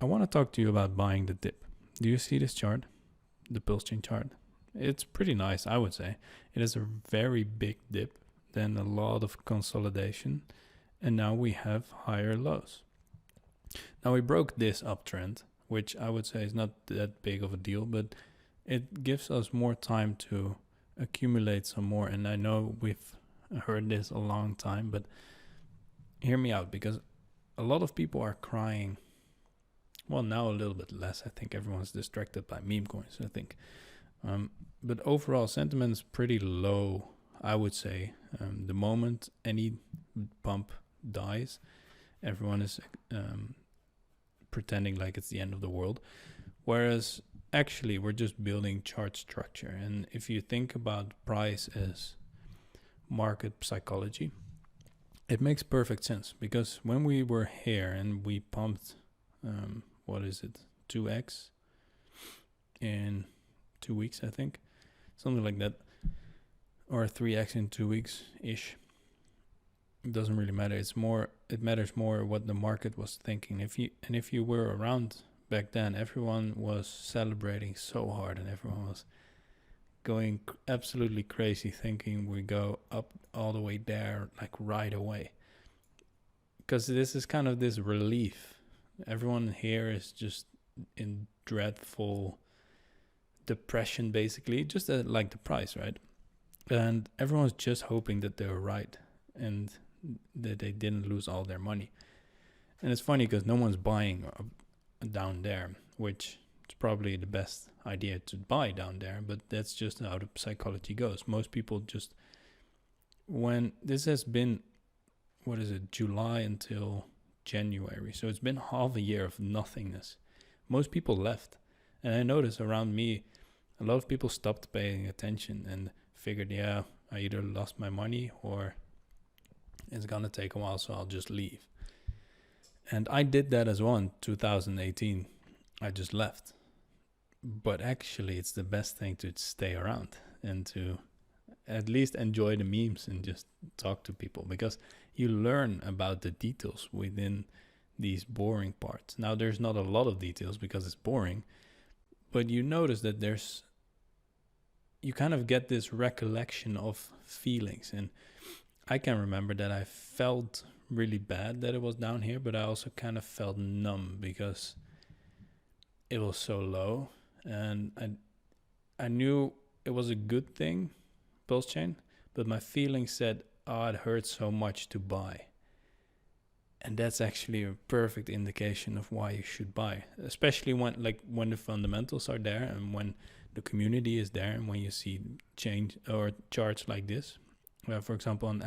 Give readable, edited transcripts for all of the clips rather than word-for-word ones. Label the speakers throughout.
Speaker 1: I want to talk to you about buying the dip. Do you see this chart? The Pulsechain chart? It's pretty nice, I would say. It is a very big dip, then a lot of consolidation, and now we have higher lows. Now we broke this uptrend, which I would say is not that big of a deal, but it gives us more time to accumulate some more. And I know we've heard this a long time, but hear me out, because a lot of people are crying. Well, now a little bit less. I think everyone's distracted by meme coins, I think. But overall, sentiment is pretty low, I would say. The moment any pump dies, everyone is pretending like it's the end of the world. Whereas actually, we're just building chart structure. And if you think about price as market psychology, it makes perfect sense. Because when we were here and we pumped, 2x in 2 weeks, I think, something like that, or 3x in 2 weeks ish. It doesn't really matter. It matters more what the market was thinking. If you were around back then, everyone was celebrating so hard, and everyone was going absolutely crazy, thinking we go up all the way there like right away. Because this is kind of this relief. Everyone here is just in dreadful depression, basically, just like the price, right? And everyone's just hoping that they were right and that they didn't lose all their money. And it's funny because no one's buying down there, which is probably the best idea to buy down there, but that's just how the psychology goes. Most people just, when this has been, July until January, so it's been half a year of nothingness. Most people left, and I noticed around me a lot of people stopped paying attention and figured, yeah, I either lost my money or it's gonna take a while, so I'll just leave. And I did that as well in 2018. I just left. But actually, it's the best thing to stay around and to at least enjoy the memes and just talk to people, because you learn about the details within these boring parts. Now, there's not a lot of details because it's boring, but you notice that you kind of get this recollection of feelings. And I can remember that I felt really bad that it was down here, but I also kind of felt numb because it was so low. And I knew it was a good thing, Pulsechain, but my feeling said, oh, it hurts so much to buy. And that's actually a perfect indication of why you should buy, especially when the fundamentals are there and when the community is there, and when you see change or charts like this. For example, on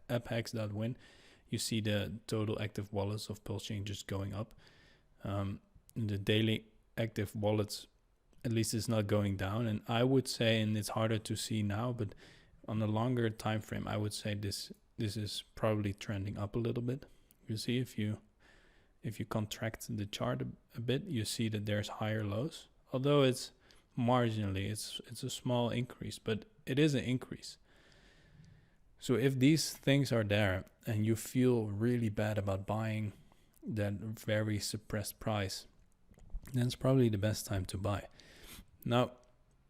Speaker 1: AppHacks.win, you see the total active wallets of Pulsechain just going up. The daily active wallets, at least, is not going down. And I would say, and it's harder to see now, but on a longer time frame, I would say this is probably trending up a little bit. You see, if you contract the chart a bit, you see that there's higher lows. Although it's marginally, it's a small increase, but it is an increase. So if these things are there and you feel really bad about buying that very suppressed price, then it's probably the best time to buy. Now,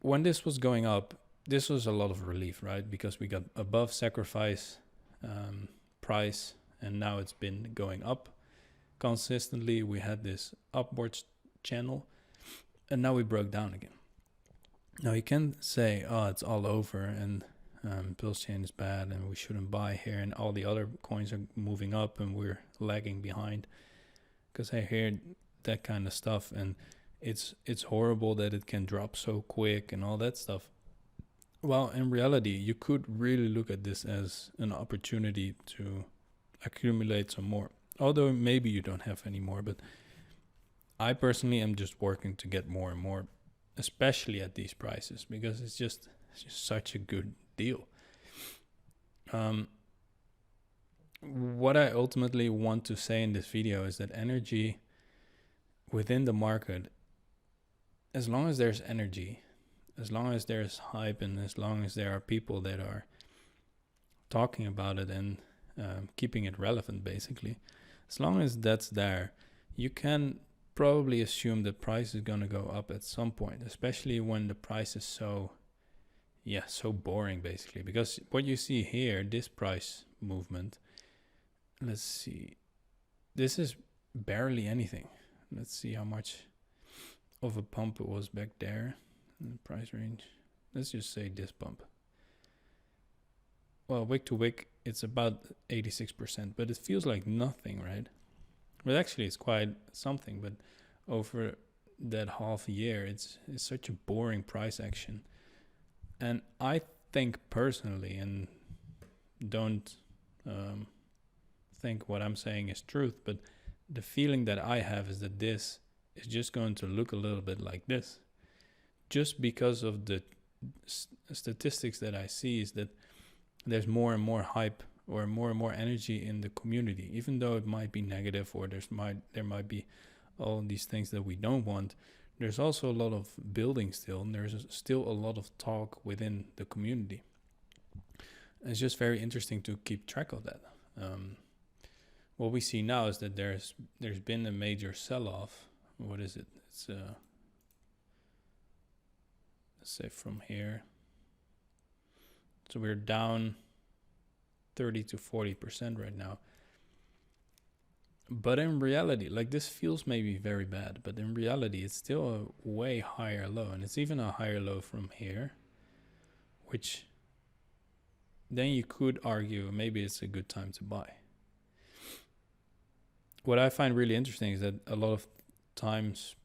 Speaker 1: when this was going up, this was a lot of relief, right? Because we got above sacrifice price, and now it's been going up consistently. We had this upwards channel, and now we broke down again. Now you can say, oh, it's all over, and Pulsechain is bad, and we shouldn't buy here, and all the other coins are moving up, and we're lagging behind. Because I hear that kind of stuff, and it's horrible that it can drop so quick and all that stuff. Well, in reality, you could really look at this as an opportunity to accumulate some more. Although maybe you don't have any more, but I personally am just working to get more and more, especially at these prices, because it's just such a good deal. What I ultimately want to say in this video is that energy within the market, as long as there's energy, as long as there's hype, and as long as there are people that are talking about it and keeping it relevant, basically, as long as that's there, you can probably assume that price is going to go up at some point, especially when the price is so boring basically. Because what you see here, this price movement, let's see, this is barely anything. Let's see how much of a pump it was back there in the price range. Let's just say this pump. Well, wick to wick, it's about 86%, but it feels like nothing, right? But actually, it's quite something. But over that half year, it's such a boring price action. And I think personally, and don't think what I'm saying is truth, but the feeling that I have is that this is just going to look a little bit like this. Just because of the statistics that I see is that there's more and more hype or more and more energy in the community, even though it might be negative or there might be all these things that we don't want. There's also a lot of building still, and there's still a lot of talk within the community. It's just very interesting to keep track of that. What we see now is that there's been a major sell-off. What is it? It's let's say from here. So we're down 30 to 40% right now. But in reality, like this feels maybe very bad, but in reality, it's still a way higher low. And it's even a higher low from here, which then you could argue maybe it's a good time to buy. What I find really interesting is that a lot of times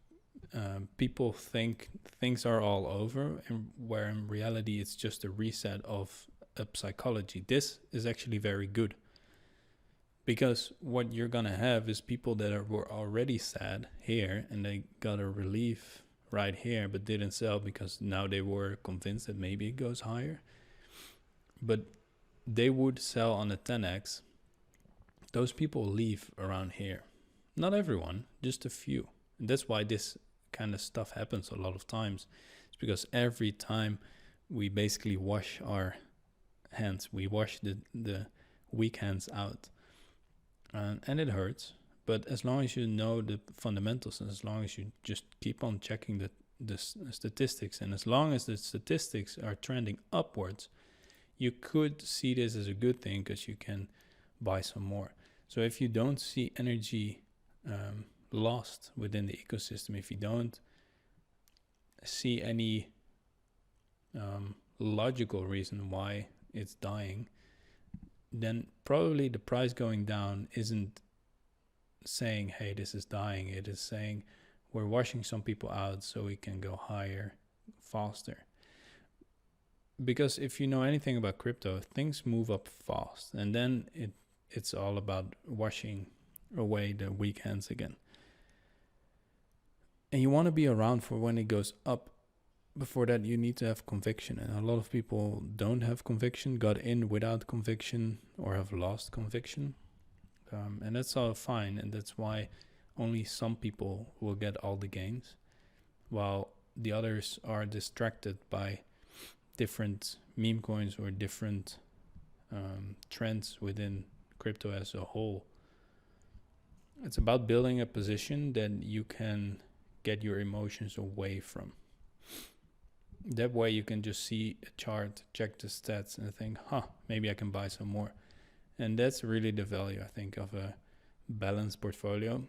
Speaker 1: people think things are all over, and where in reality it's just a reset of a psychology. This is actually very good, because what you're gonna have is people that were already sad here and they got a relief right here but didn't sell because now they were convinced that maybe it goes higher, but they would sell on a 10x. Those people leave around here. Not everyone, just a few. And that's why this kind of stuff happens a lot of times. It's because every time we basically wash our hands, we wash the weak hands out, and it hurts. But as long as you know the fundamentals, and as long as you just keep on checking the statistics, and as long as the statistics are trending upwards, you could see this as a good thing because you can buy some more. So if you don't see energy lost within the ecosystem, if you don't see any logical reason why it's dying, then probably the price going down isn't saying, hey, this is dying. It is saying we're washing some people out so we can go higher faster. Because if you know anything about crypto, things move up fast, and then it's all about washing away the weak hands again. And you want to be around for when it goes up. Before that, you need to have conviction, and a lot of people don't have conviction, got in without conviction, or have lost conviction. And that's all fine, and that's why only some people will get all the gains, while the others are distracted by different meme coins or different trends within crypto as a whole. It's about building a position that you can get your emotions away from. That way you can just see a chart, check the stats, and think, maybe I can buy some more. And that's really the value, I think, of a balanced portfolio,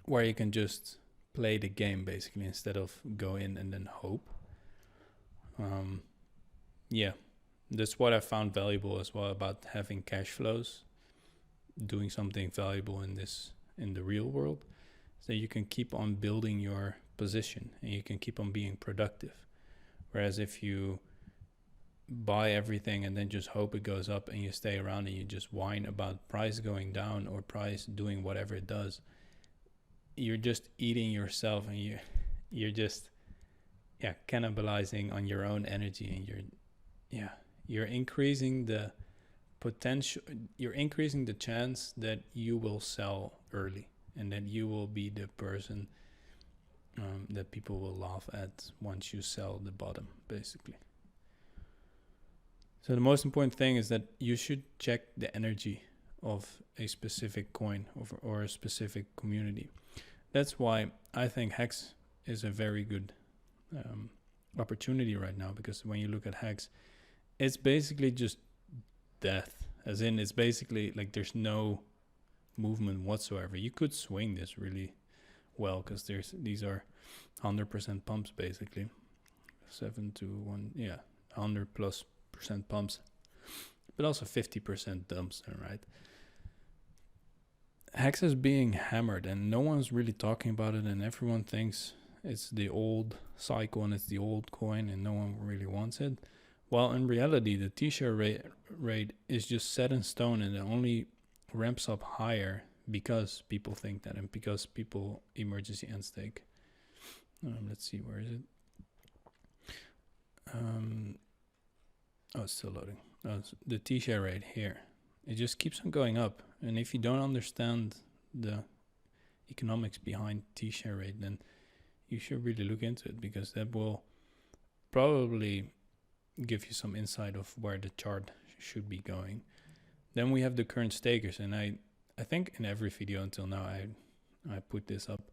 Speaker 1: where you can just play the game, basically, instead of go in and then hope. That's what I found valuable as well about having cash flows, doing something valuable in the real world, so you can keep on building your position and you can keep on being productive. Whereas if you buy everything and then just hope it goes up and you stay around and you just whine about price going down or price doing whatever it does, you're just eating yourself, and you're just cannibalizing on your own energy, and you're increasing the potential, you're increasing the chance that you will sell early and that you will be the person that people will laugh at once you sell the bottom, basically. So the most important thing is that you should check the energy of a specific coin or a specific community. That's why I think Hex is a very good opportunity right now, because when you look at Hex, it's basically just death. As in, it's basically like there's no movement whatsoever. You could swing this really well because these are 100% pumps basically. 7 to 1, yeah, 100+% pumps, but also 50% dumps, right? Hex is being hammered and no one's really talking about it, and everyone thinks it's the old cycle and it's the old coin and no one really wants it. While in reality, the T-share rate is just set in stone, and it only ramps up higher because people think that and because people emergency end stake. Let's see, where is it? Oh, it's still loading. It's the T-share rate here. It just keeps on going up. And if you don't understand the economics behind T-share rate, then you should really look into it, because that will probably give you some insight of where the chart should be going. Then we have the current stakers, and I think in every video until now I put this up.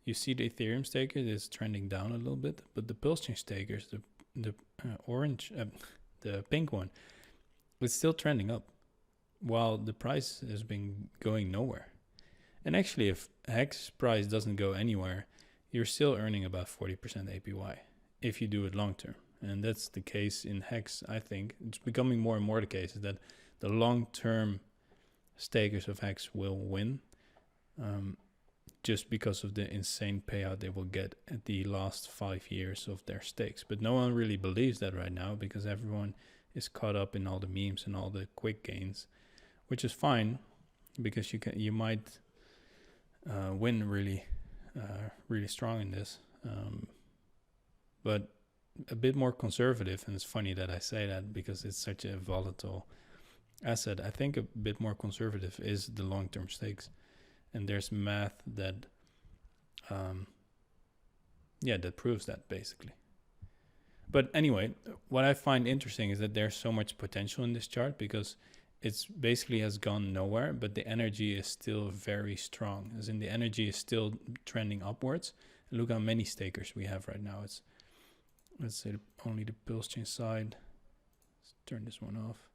Speaker 1: You see the Ethereum staker is trending down a little bit, but the Pulsechain stakers, the orange, the pink one, it's still trending up, while the price has been going nowhere. And actually, if Hex price doesn't go anywhere, you're still earning about 40% APY if you do it long term. And that's the case in Hex. I think it's becoming more and more the case, is that the long term stakers of Hex will win, just because of the insane payout they will get at the last 5 years of their stakes. But no one really believes that right now, because everyone is caught up in all the memes and all the quick gains, which is fine, because you might win really strong in this, but a bit more conservative. And it's funny that I say that because it's such a volatile asset. I think a bit more conservative is the long-term stakes, and there's math that that proves that basically. But anyway, what I find interesting is that there's so much potential in this chart, because it's basically has gone nowhere, but the energy is still very strong, as in the energy is still trending upwards. And look how many stakers we have right now. It's, let's say, only the Pulsechain side. Let's turn this one off.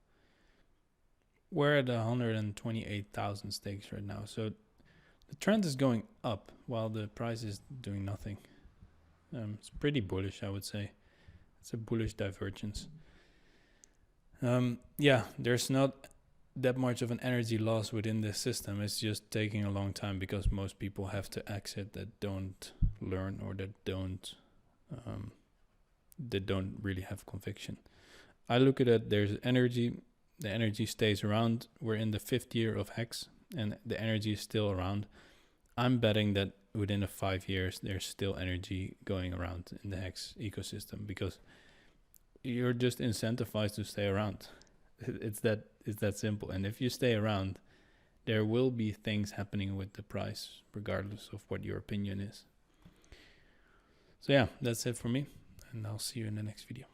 Speaker 1: We're at 128,000 stakes right now. So the trend is going up while the price is doing nothing. It's pretty bullish, I would say. It's a bullish divergence. There's not that much of an energy loss within the system. It's just taking a long time because most people have to exit that don't learn, or that don't really have conviction. I look at it, there's energy, the energy stays around. We're in the 5th year of Hex and the energy is still around. I'm betting that within the 5 years there's still energy going around in the Hex ecosystem, because you're just incentivized to stay around. It's that simple. And if you stay around, there will be things happening with the price, regardless of what your opinion is. So yeah, that's it for me, and I'll see you in the next video.